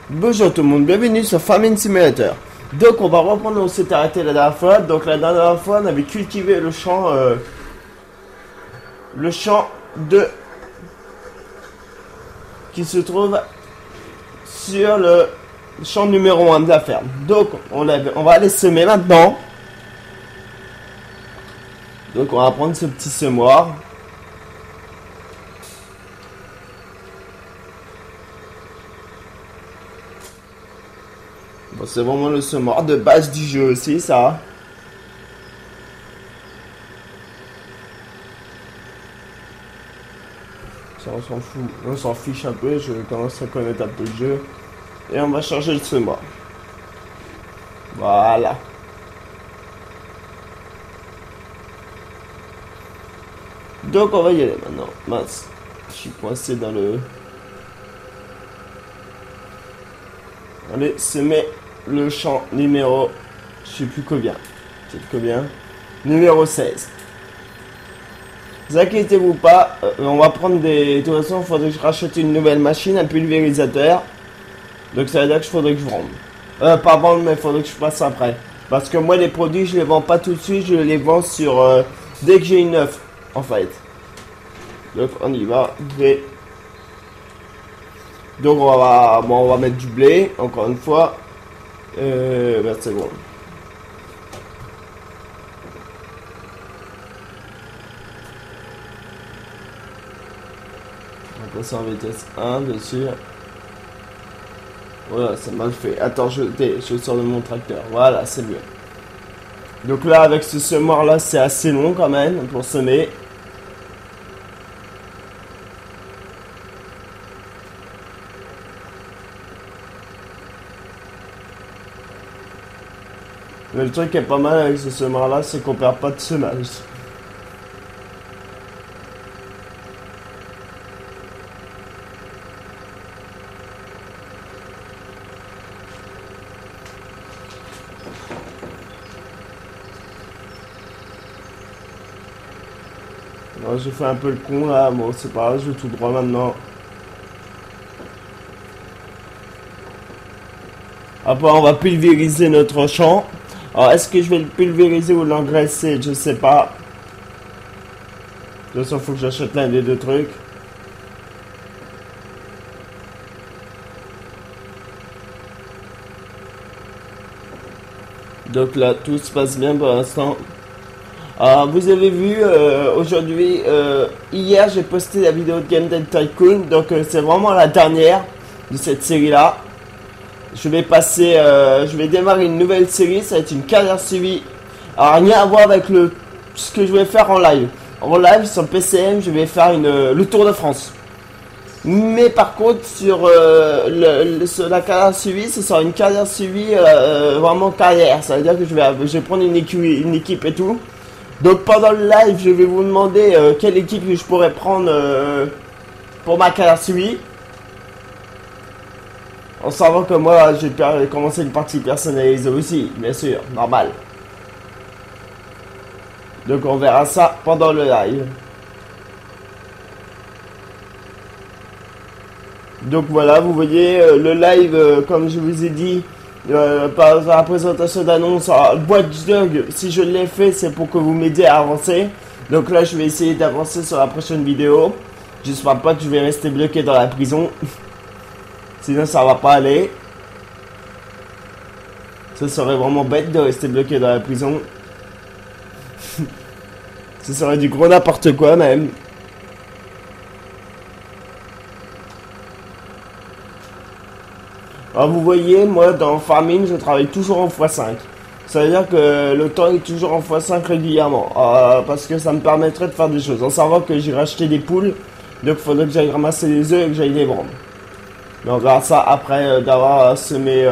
Bonjour tout le monde, bienvenue sur Farming Simulator. Donc on va reprendre où on s'était arrêté la dernière fois. Donc la dernière fois on avait cultivé le champ de qui se trouve sur le champ numéro 1 de la ferme. Donc on va aller semer maintenant. Donc on va prendre ce petit semoir. Bon, c'est vraiment le semoir de base du jeu aussi, ça. Ça, on s'en fout. On s'en fiche un peu. Je commence à connaître un peu le jeu. Et on va changer le semoir. Voilà. Donc, on va y aller maintenant. Mince. Je suis coincé dans le... Allez, semer le champ numéro, je sais plus combien, numéro 16. Ne vous inquiétez-vous pas, on va prendre des... De toute façon, il faudrait que je rachète une nouvelle machine, un pulvérisateur. Donc ça veut dire que faudrait que je vende. Pas vendre, mais il faudrait que je fasse après. Parce que moi, les produits, je les vends pas tout de suite, je les vends sur... dès que j'ai une offre, en fait. Donc on y va, blé. Donc on va mettre du blé, encore une fois. Ben c'est bon. On va passer en vitesse 1 dessus. Voilà, c'est mal fait. Attends, je sors de mon tracteur. Voilà, c'est mieux. Donc là, avec ce semoir là, c'est assez long quand même pour semer. Mais le truc qui est pas mal avec ce semoir là, c'est qu'on perd pas de semage. Alors, j'ai fait un peu le con là, bon c'est pas grave, je vais tout droit maintenant. Après on va pulvériser notre champ. Alors, est-ce que je vais le pulvériser ou l'engraisser? Je sais pas. De toute façon, il faut que j'achète l'un des deux trucs. Donc là, tout se passe bien pour l'instant. Alors, vous avez vu, aujourd'hui, hier, j'ai posté la vidéo de Game Dev Tycoon. Donc, c'est vraiment la dernière de cette série-là. Je vais démarrer une nouvelle série, ça va être une carrière suivie. Alors rien à voir avec ce que je vais faire en live. En live sur PCM, je vais faire le Tour de France. Mais par contre sur la carrière suivie, ce sera une carrière suivie vraiment carrière. Ça veut dire que je vais prendre une équipe et tout. Donc pendant le live, je vais vous demander quelle équipe je pourrais prendre pour ma carrière suivie. En savant que moi, j'ai commencé une partie personnalisée aussi, bien sûr, normal. Donc on verra ça pendant le live. Donc voilà, vous voyez, le live, comme je vous ai dit, par la présentation d'annonce, Watch Dogs, si je l'ai fait, c'est pour que vous m'aidiez à avancer. Donc là, je vais essayer d'avancer sur la prochaine vidéo. J'espère pas que je vais rester bloqué dans la prison. Sinon ça va pas aller. Ce serait vraiment bête de rester bloqué dans la prison. Ce serait du gros n'importe quoi même. Alors vous voyez, moi dans Farming, je travaille toujours en x5. Ça veut dire que le temps est toujours en x5 régulièrement. Parce que ça me permettrait de faire des choses. En sachant que j'ai racheté des poules. Donc il faudrait que j'aille ramasser les œufs et que j'aille les vendre. Mais on verra ça après d'avoir semé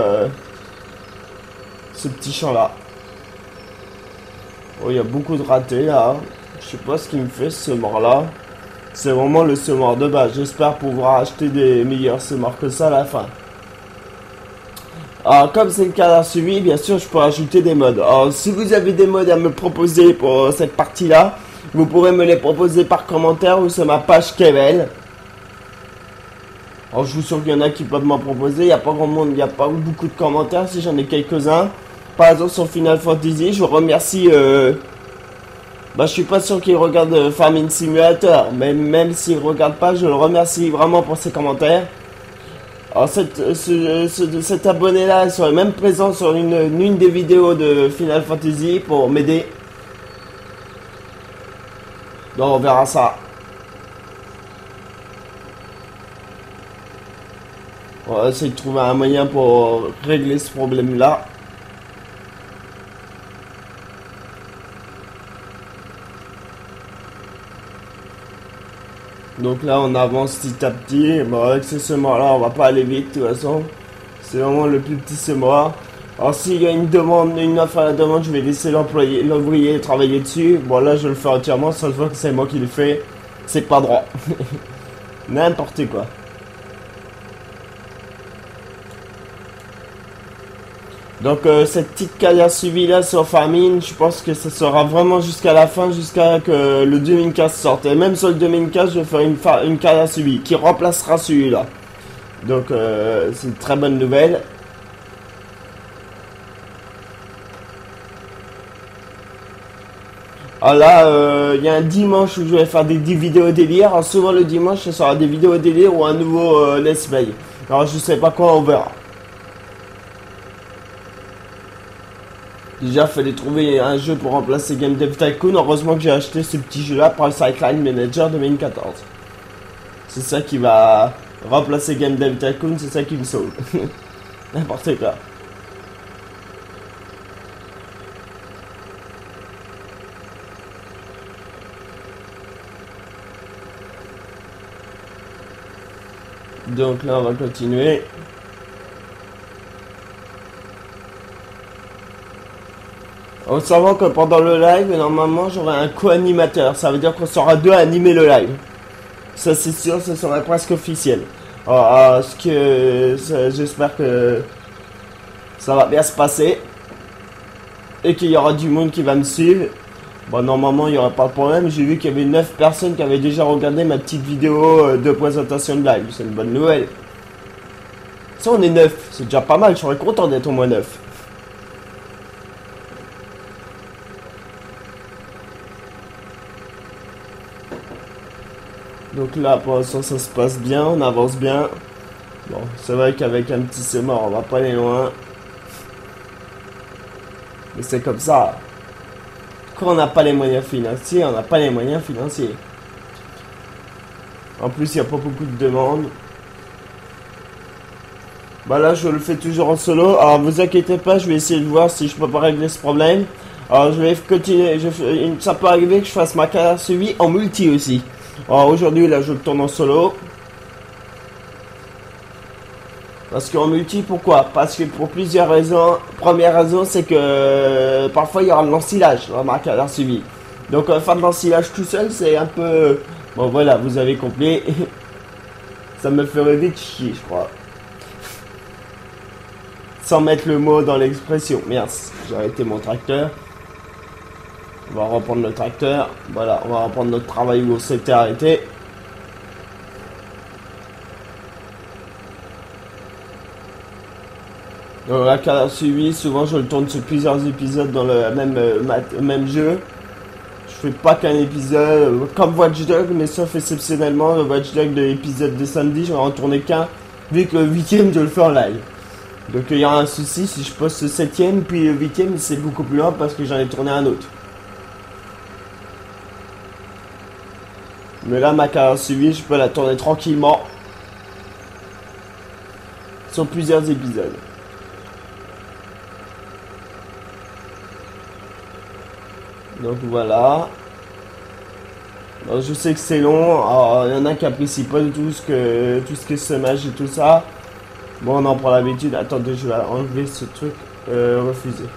ce petit champ là. Oh, il y a beaucoup de ratés là. Je sais pas ce qui me fait ce semoir là. C'est vraiment le semoir de base. J'espère pouvoir acheter des meilleurs semoirs que ça à la fin. Alors comme c'est le cas d'un suivi, bien sûr je peux ajouter des mods. Alors si vous avez des mods à me proposer pour cette partie là, Vous pourrez me les proposer par commentaire ou sur ma page Kevel. Alors je vous sûr qu'il y en a qui peuvent m'en proposer. Il n'y a pas grand monde, il n'y a pas beaucoup de commentaires. Si j'en ai quelques-uns. Par exemple sur Final Fantasy, je vous remercie. Je suis pas sûr qu'il regarde Farming Simulator, mais même s'il regarde pas, je le remercie vraiment pour ses commentaires. Alors cet abonné là serait même présent sur une des vidéos de Final Fantasy pour m'aider. Donc on verra ça. On va essayer de trouver un moyen pour régler ce problème là. Donc là on avance petit à petit. Bon, avec ce semoir là on va pas aller vite de toute façon. C'est vraiment le plus petit semoir. Alors s'il y a une demande, une offre à la demande, je vais laisser l'ouvrier travailler dessus. Bon là je le fais entièrement, ça se voit que c'est moi qui le fais. C'est pas droit. N'importe quoi. Donc cette petite carrière suivie là sur Farming, je pense que ça sera vraiment jusqu'à la fin, jusqu'à que le 2015 sorte. Et même sur le 2015, je vais faire une carrière suivie qui remplacera celui-là. Donc c'est une très bonne nouvelle. Alors là, il y a un dimanche où je vais faire des vidéos délire. Alors souvent le dimanche, ce sera des vidéos délire ou un nouveau let's play. Alors je sais pas quoi, on verra. Déjà, il fallait trouver un jeu pour remplacer Game Dev Tycoon. Heureusement que j'ai acheté ce petit jeu-là pour le Cycling Manager 2014. C'est ça qui va remplacer Game Dev Tycoon, c'est ça qui me sauve. N'importe quoi. Donc là, on va continuer. En savant que pendant le live, normalement, j'aurai un co-animateur. Ça veut dire qu'on sera deux à animer le live. Ça, c'est sûr, ce serait presque officiel. J'espère que ça va bien se passer. Et qu'il y aura du monde qui va me suivre. Bon, normalement, il n'y aura pas de problème. J'ai vu qu'il y avait 9 personnes qui avaient déjà regardé ma petite vidéo de présentation de live. C'est une bonne nouvelle. Ça, on est 9. C'est déjà pas mal. Je serais content d'être au moins 9. Donc là, pour l'instant, ça se passe bien, on avance bien. Bon, c'est vrai qu'avec un petit semoir, on va pas aller loin. Mais c'est comme ça. Quand on n'a pas les moyens financiers, on n'a pas les moyens financiers. En plus, il n'y a pas beaucoup de demandes. Bah là, je le fais toujours en solo. Alors, vous inquiétez pas, je vais essayer de voir si je peux pas régler ce problème. Alors, je vais continuer. Ça peut arriver que je fasse ma carrière suivie en multi aussi. Alors aujourd'hui là je le tourne en solo. Parce qu'en multi, pourquoi? Parce que pour plusieurs raisons. Première raison c'est que parfois il y aura de l'ensilage dans ma carrière suivie. Donc faire de l'ensilage tout seul c'est un peu... Bon voilà, vous avez compris. Ça me ferait vite chier je crois. Sans mettre le mot dans l'expression. Merde, j'ai arrêté mon tracteur. On va reprendre le tracteur. Voilà, on va reprendre notre travail où on s'était arrêté. Donc la carrière suivie, souvent je le tourne sur plusieurs épisodes dans le même jeu. Je fais pas qu'un épisode comme Watch Dogs, mais sauf exceptionnellement le Watch Dogs de l'épisode de samedi, je vais en tourner qu'un, vu que le 8ème je le fais en live. Donc il y aura un souci si je poste le 7ème, puis le 8ème c'est beaucoup plus loin parce que j'en ai tourné un autre. Mais là, ma carrière suivie, je peux la tourner tranquillement. Sur plusieurs épisodes. Donc voilà. Alors, je sais que c'est long. Alors, il y en a qui apprécient pas du tout tout ce que semage et tout ça. Bon, on en prend l'habitude. Attendez, je vais enlever ce truc. Refuser.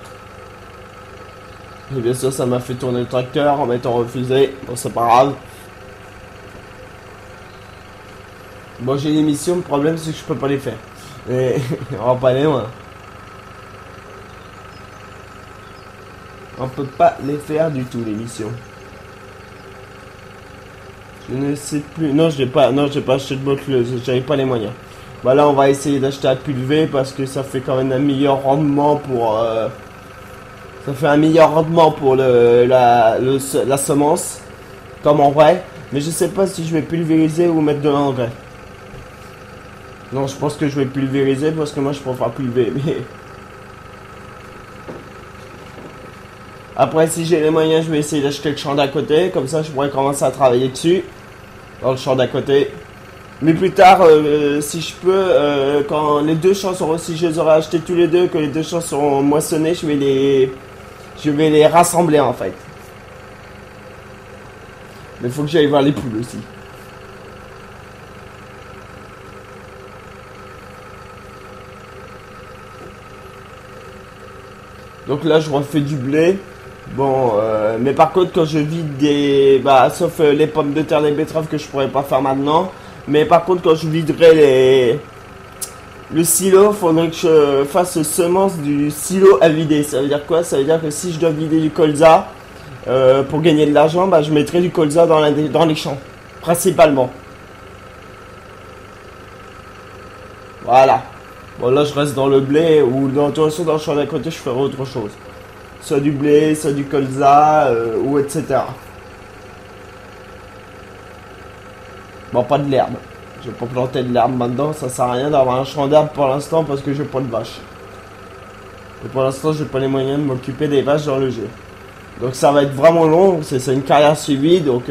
Et bien sûr, ça m'a fait tourner le tracteur en mettant refusé. Bon, c'est pas grave. Bon, j'ai une émission, le problème c'est que je peux pas les faire. Et on va pas aller loin. On peut pas les faire du tout, l'émission. Je ne sais plus. Non, j'ai pas acheté de motteleuse. J'avais pas les moyens. Bah là, on va essayer d'acheter à pulver parce que ça fait quand même un meilleur rendement pour. Ça fait un meilleur rendement pour la semence, comme en vrai. Mais je sais pas si je vais pulvériser ou mettre de l'engrais. Non, je pense que je vais pulvériser parce que moi je préfère pulver. Mais après, si j'ai les moyens, je vais essayer d'acheter le champ d'à côté. Comme ça, je pourrais commencer à travailler dessus. Dans le champ d'à côté. Mais plus tard, si je peux, quand les deux champs seront, si je les aurai achetés tous les deux, que les deux champs seront moissonnés, je vais les rassembler en fait. Mais il faut que j'aille voir les poules aussi. Donc là, je refais du blé. Bon, mais par contre, quand je vide des... Bah, sauf les pommes de terre, les betteraves que je pourrais pas faire maintenant. Mais par contre, quand je viderai le silo, faudrait que je fasse semence du silo à vider. Ça veut dire quoi? Ça veut dire que si je dois vider du colza pour gagner de l'argent, bah, je mettrai du colza dans les champs. Principalement. Voilà. Bon, là, je reste dans le blé ou dans le champ d'à côté, je ferai autre chose. Soit du blé, soit du colza, ou etc. Bon, pas de l'herbe. Je vais pas planter de l'herbe maintenant, ça sert à rien d'avoir un champ d'herbe pour l'instant parce que j'ai pas de vaches. Et pour l'instant, j'ai pas les moyens de m'occuper des vaches dans le jeu. Donc ça va être vraiment long, c'est une carrière suivie, donc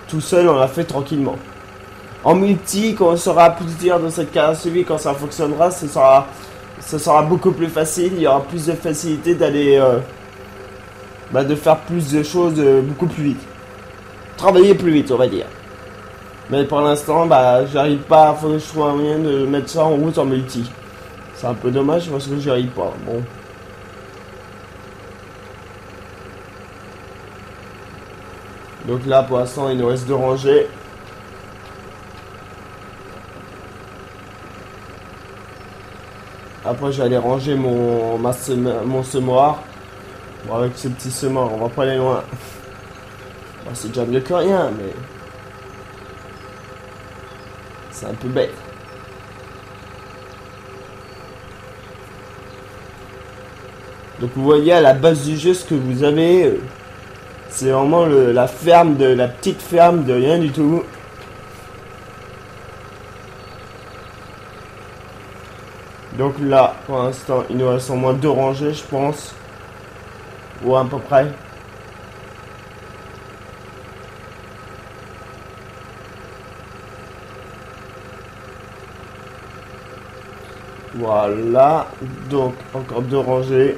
tout seul on l'a fait tranquillement. En multi, quand on sera plusieurs dans cette carrière suivie, quand ça fonctionnera, ça sera beaucoup plus facile, il y aura plus de facilité d'aller de faire plus de choses beaucoup plus vite. Travailler plus vite, on va dire. Mais pour l'instant, j'arrive pas, faut que je trouve un moyen de mettre ça en route en multi. C'est un peu dommage parce que j'y arrive pas. Bon. Donc là, pour l'instant, il nous reste 2 rangées. Après, je vais aller ranger mon semoir. Bon, avec ce petit semoir, on va pas aller loin. Bon, c'est déjà mieux que rien, mais c'est un peu bête. Donc vous voyez à la base du jeu ce que vous avez, c'est vraiment la petite ferme de rien du tout. Donc là, pour l'instant, il nous reste au moins 2 rangées, je pense. Ou à peu près. Voilà. Donc, encore 2 rangées.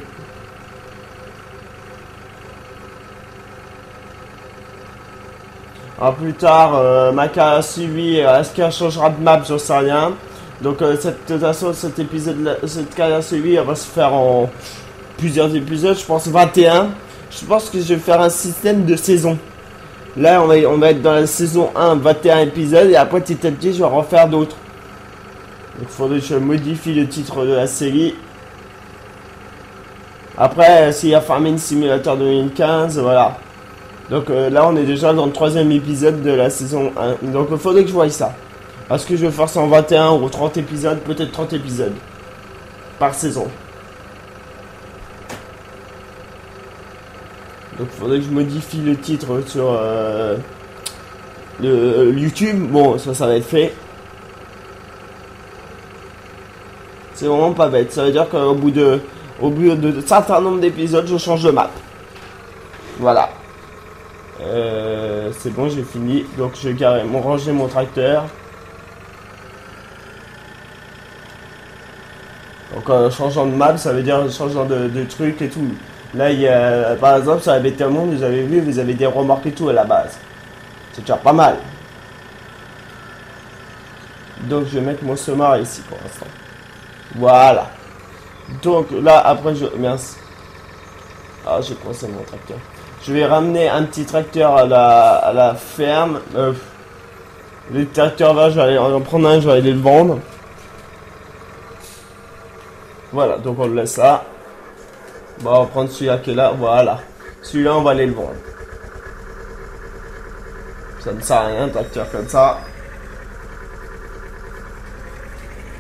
Alors plus tard, ma carrière suivie, est-ce qu'elle changera de map? J'en sais rien. Donc de toute façon, cette carrière suivie, elle va se faire en plusieurs épisodes, je pense 21. Je pense que je vais faire un système de saison. Là, on va être dans la saison 1, 21 épisodes, et après petit à petit, je vais en refaire d'autres. Donc il faudrait que je modifie le titre de la série. Après, s'il y a Farming Simulator 2015, voilà. Donc là, on est déjà dans le 3e épisode de la saison 1. Donc il faudrait que je voie ça. Est-ce que je vais faire ça en 21 ou 30 épisodes? Peut-être 30 épisodes par saison. Donc il faudrait que je modifie le titre sur le YouTube. Bon, ça va être fait. C'est vraiment pas bête. Ça veut dire qu'au bout de certain nombre d'épisodes, je change de map. Voilà. C'est bon, j'ai fini. Donc je vais ranger mon tracteur. Donc changeant de map, ça veut dire changeant de truc et tout. Là, il y a, par exemple, sur la bêta monde, vous avez vu, vous avez des remorques et tout à la base. C'est déjà pas mal. Donc je vais mettre mon semoir ici pour l'instant. Voilà. Donc là, après, mince. Ah, j'ai coincé mon tracteur. Je vais ramener un petit tracteur à la ferme. Les tracteurs verts, je vais aller en prendre un, je vais aller le vendre. Voilà, donc on laisse ça. Bon, on va prendre celui-là qui est là, voilà. Celui-là, on va aller le vendre. Ça ne sert à rien, un tracteur comme ça.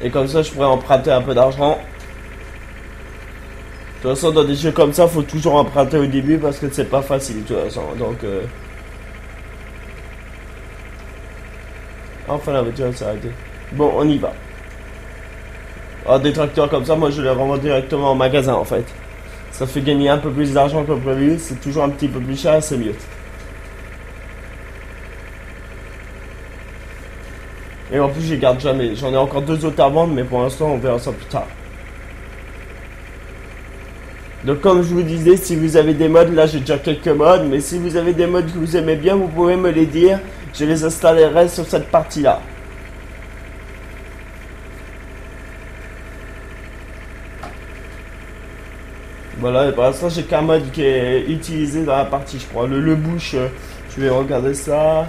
Et comme ça, je pourrais emprunter un peu d'argent. De toute façon, dans des jeux comme ça, faut toujours emprunter au début parce que c'est pas facile, de toute façon. Donc, enfin, la voiture s'est arrêtée. Bon, on y va. Alors, des tracteurs comme ça, moi, je les revends directement en magasin, en fait. Ça fait gagner un peu plus d'argent que prévu. C'est toujours un petit peu plus cher, c'est mieux. Et en plus, je les garde jamais. J'en ai encore 2 autres à vendre, mais pour l'instant, on verra ça plus tard. Donc comme je vous disais, si vous avez des mods, là j'ai déjà quelques mods, mais si vous avez des mods que vous aimez bien, vous pouvez me les dire. Je les installerai sur cette partie-là. Voilà, et pour l'instant j'ai qu'un mod qui est utilisé dans la partie, je crois. Le bush, je vais regarder ça.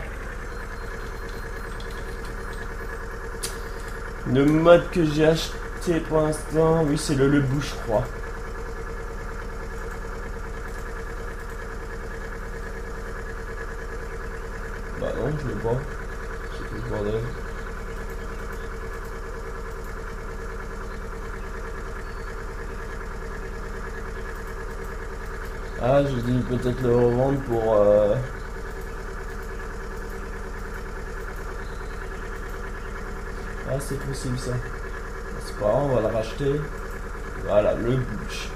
Le mod que j'ai acheté pour l'instant, oui c'est le bush, je crois. Bah non, je l'ai pas. C'est tout le bordel. Ah, je dis peut-être le revendre pour... Ah, c'est possible ça. C'est pas grave, on va le racheter. Voilà, le bush.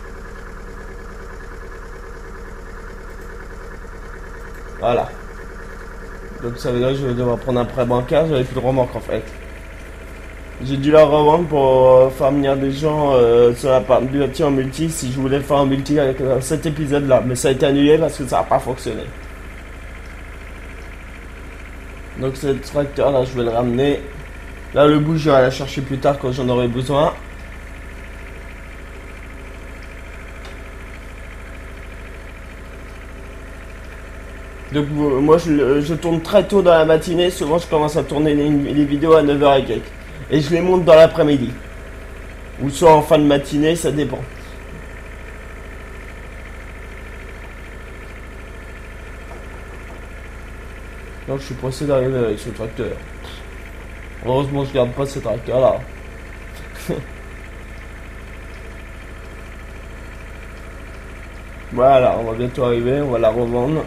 Voilà. Donc ça veut dire que je vais devoir prendre un prêt bancaire, j'avais plus de remorque en fait. J'ai dû la revendre pour faire venir des gens sur la partie en multi si je voulais faire un multi avec cet épisode là. Mais ça a été annulé parce que ça n'a pas fonctionné. Donc ce tracteur là je vais le ramener. Là le bout je vais aller la chercher plus tard quand j'en aurai besoin. Donc moi je tourne très tôt dans la matinée, souvent je commence à tourner les vidéos à 9h et quelques. Et je les monte dans l'après-midi. Ou soit en fin de matinée, ça dépend. Donc je suis pressé d'arriver avec ce tracteur. Heureusement je garde pas ce tracteur là. Voilà, on va bientôt arriver, on va la revendre.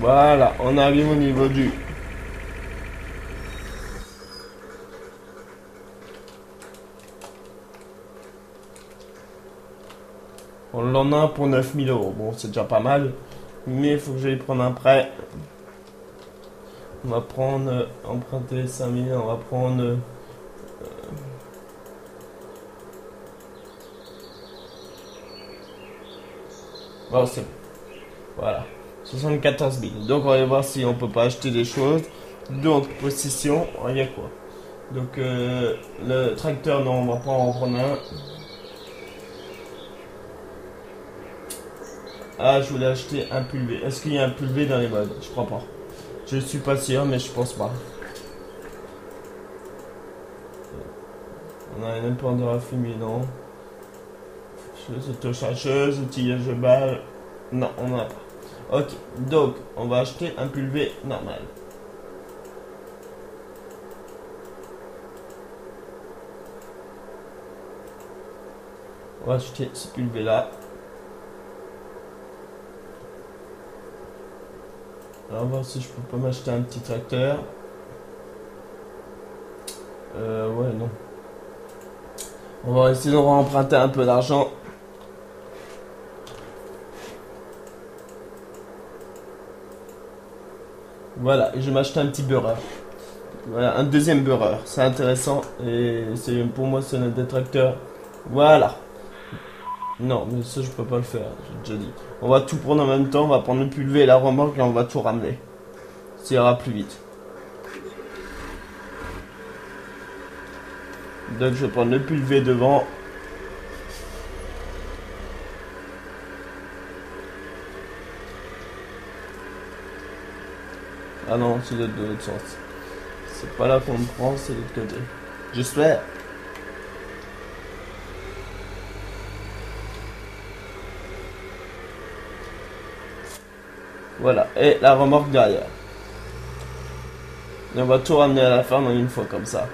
Voilà, on arrive au niveau du... On en a pour 9000 euros. Bon, c'est déjà pas mal. Mais il faut que j'aille prendre un prêt. On va prendre... emprunter 5000, on va prendre... Bon, c'est bon. Voilà. 74 000. Donc on va voir si on peut pas acheter des choses. Donc possession, il y a quoi? Donc le tracteur, non, on va pas en prendre un. Ah, je voulais acheter un pulvé. Est-ce qu'il y a un pulvé dans les modes? Je crois pas. Je suis pas sûr, mais je pense pas. On a une imprimante à fumier, non. Autochargeuse, outillage de balle. Non, on n'en a pas. Ok, donc on va acheter un pulvé normal. On va acheter ce pulvé là. Alors, on va voir si je peux pas m'acheter un petit tracteur. Ouais, non. On va essayer de remprunter un peu d'argent. Voilà, et je vais m'acheter un petit beurreur. Voilà, un deuxième beurreur. C'est intéressant. Et c'est pour moi, c'est un détracteur. Voilà. Non, mais ça, je peux pas le faire. J'ai déjà dit. On va tout prendre en même temps. On va prendre le pulvé et la remorque et on va tout ramener. Ça ira plus vite. Donc, je vais prendre le pulvé devant. Ah non, c'est de l'autre sens. C'est pas là qu'on me prend, c'est de l'autre côté. J'espère. Voilà, et la remorque derrière. Et on va tout ramener à la ferme en une fois comme ça.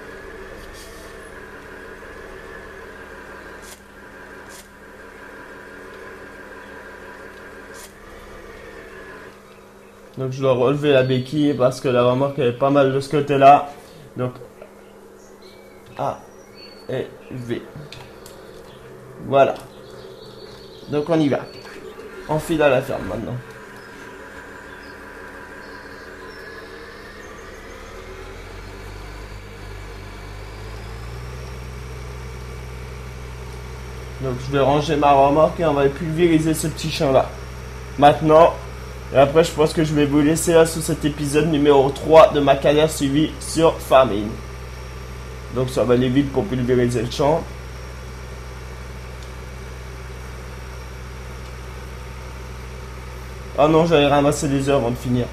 Donc je dois relever la béquille parce que la remorque est pas mal de ce côté-là. Donc A et V. Voilà. Donc on y va. On file à la ferme maintenant. Donc je vais ranger ma remorque et on va pulvériser ce petit champ-là. Maintenant, et après je pense que je vais vous laisser là sur cet épisode numéro 3 de ma carrière suivie sur Farming. Donc ça va aller vite pour pulvériser le champ. Ah non, j'allais ramasser des œufs avant de finir.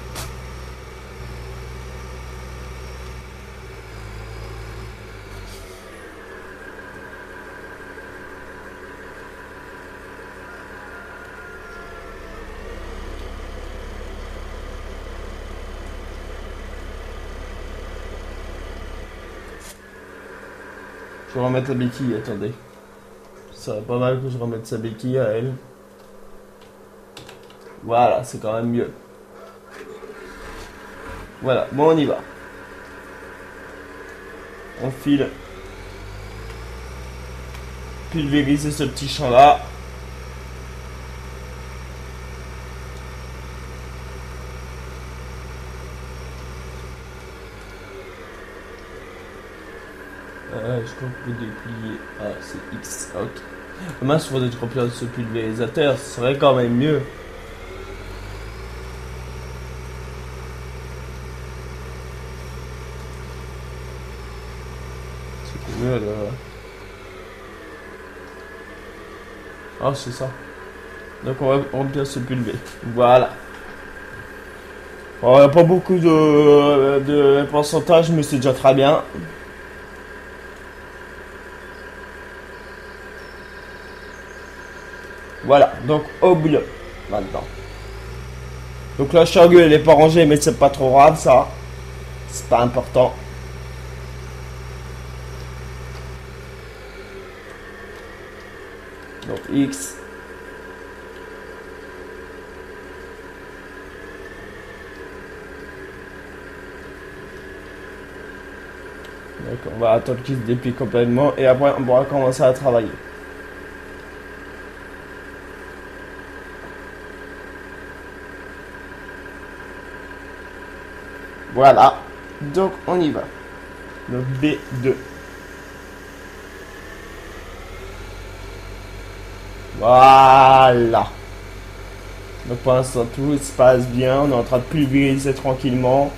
Je vais remettre la béquille, attendez. Ça va pas mal que je remette sa béquille à elle. Voilà, c'est quand même mieux. Voilà, bon on y va. On file. Pulvériser ce petit champ là. Je crois que vous déplier. Ah, c'est X. Ok. Mince, il faudrait remplir ce pulvérisateur. Ce serait quand même mieux. C'est mieux là. Ah, c'est ça. Donc on va remplir ce pulvé. Voilà. Bon, il n'y a pas beaucoup de pourcentage, mais c'est déjà très bien. Voilà, donc au boulot maintenant. Donc la chargue elle est pas rangée, mais c'est pas trop grave ça. C'est pas important. Donc X. Donc on va attendre qu'il se déplie complètement et après on pourra commencer à travailler. Voilà, donc on y va. Donc B2. Voilà. Donc pour l'instant tout se passe bien, on est en train de pulvériser tranquillement.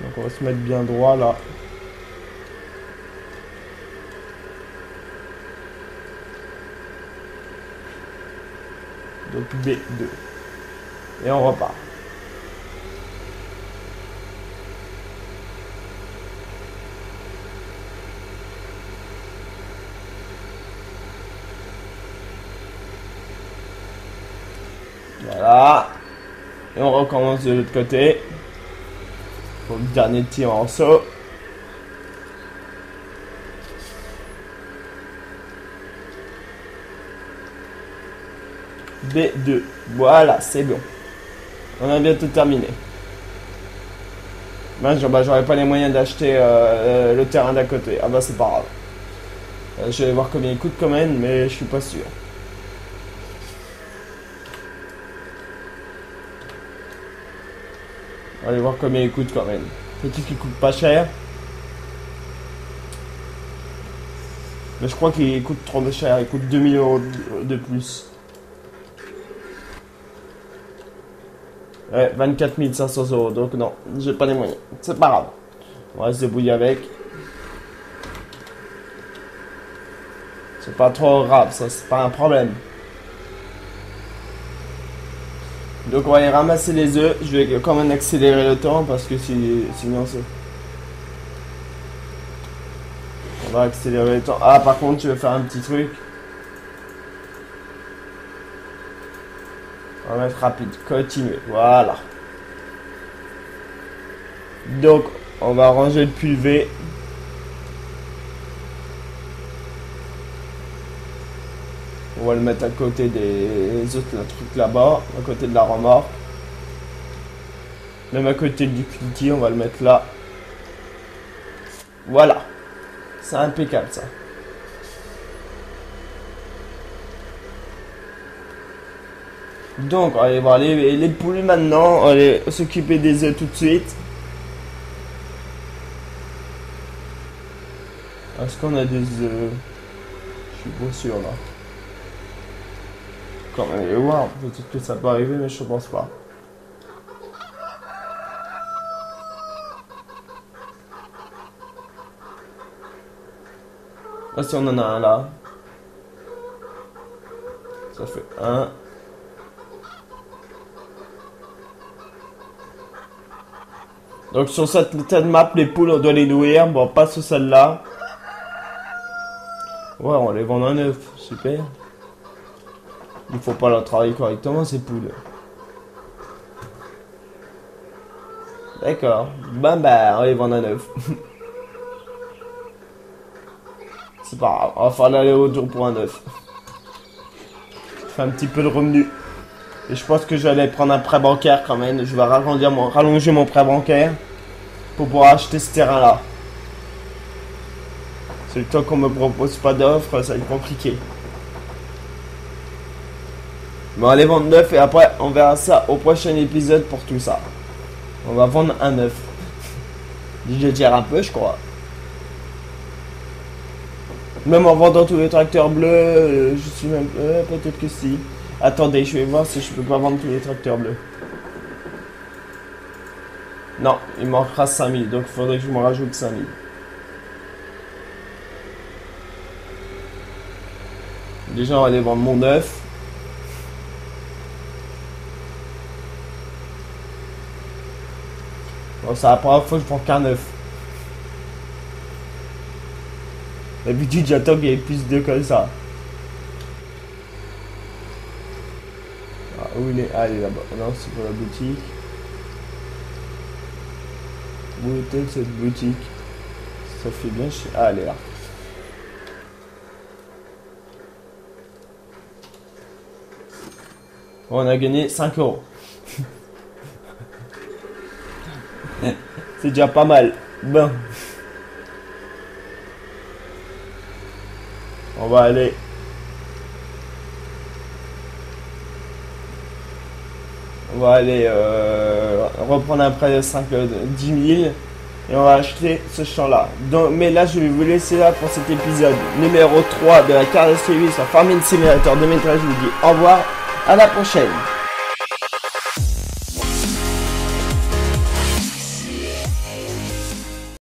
Donc on va se mettre bien droit là. Donc B2. Et on repart. Voilà. Et on recommence de l'autre côté. Pour le dernier tir en saut. B2. Voilà, c'est bon. On a bientôt terminé. Ben, j'aurais pas les moyens d'acheter le terrain d'à côté. Ah bah c'est pas grave. Je vais voir combien il coûte quand même, mais je suis pas sûr. On va aller voir combien il coûte quand même. Faut-il qu'il coûte pas cher? Mais je crois qu'il coûte trop cher. Il coûte 2000 € de plus. Ouais, 24 500 €. Donc non, j'ai pas les moyens. C'est pas grave. On va se débrouiller avec. C'est pas trop grave, ça c'est pas un problème. Donc on va aller ramasser les œufs. Je vais quand même accélérer le temps parce que sinon c'est... On va accélérer le temps. Ah par contre je vais faire un petit truc. On va mettre rapide. Continuer. Voilà. Donc on va ranger le pulvé. On va le mettre à côté des autres trucs là-bas, à côté de la remorque. Même à côté du culti, on va le mettre là. Voilà. C'est impeccable ça. Donc, on va aller voir les poules maintenant. On va aller s'occuper des œufs tout de suite. Est-ce qu'on a des œufs? Je suis pas sûr là. Quand même aller voir, peut-être que ça peut arriver, mais je pense pas. Ah si on en a un là. Ça fait un. Donc sur cette map, les poules, on doit les nourrir. Bon, pas sur celle-là. Ouais, on les vend à 9. Super. Il faut pas leur travailler correctement, ces poules. D'accord. Bah, on les vend à 9. C'est pas grave. On va faire l'aller-retour pour un œuf. Ça fait un petit peu de revenu. Et je pense que je vais aller prendre un prêt bancaire quand même. Je vais rallonger mon prêt bancaire pour pouvoir acheter ce terrain-là. C'est le temps qu'on me propose pas d'offre, ça va être compliqué. Bon, allez vendre 9 et après on verra ça au prochain épisode pour tout ça. On va vendre un 9. Je tire un peu, je crois. Même en vendant tous les tracteurs bleus, je suis même... peut-être que si. Attendez, je vais voir si je peux pas vendre tous les tracteurs bleus. Non, il manquera 5000, donc il faudrait que je me rajoute 5000. Déjà, on va aller vendre mon 9. Bon, c'est la première fois que je prends qu'un 9. D'habitude, j'attends qu'il y ait plus de comme ça. Ah, où il est? Ah, il est là-bas. Non, c'est pour la boutique. Où était cette boutique? Ça fait bien chier. Ah, elle est là. Bon, on a gagné 5 euros. C'est déjà pas mal. Bon. On va aller. On va aller reprendre un prêt de 10 000 et on va acheter ce champ-là. Mais là, je vais vous laisser là pour cet épisode numéro 3 de la carrosserie sur Farming Simulator 2013. Je vous dis au revoir, à la prochaine.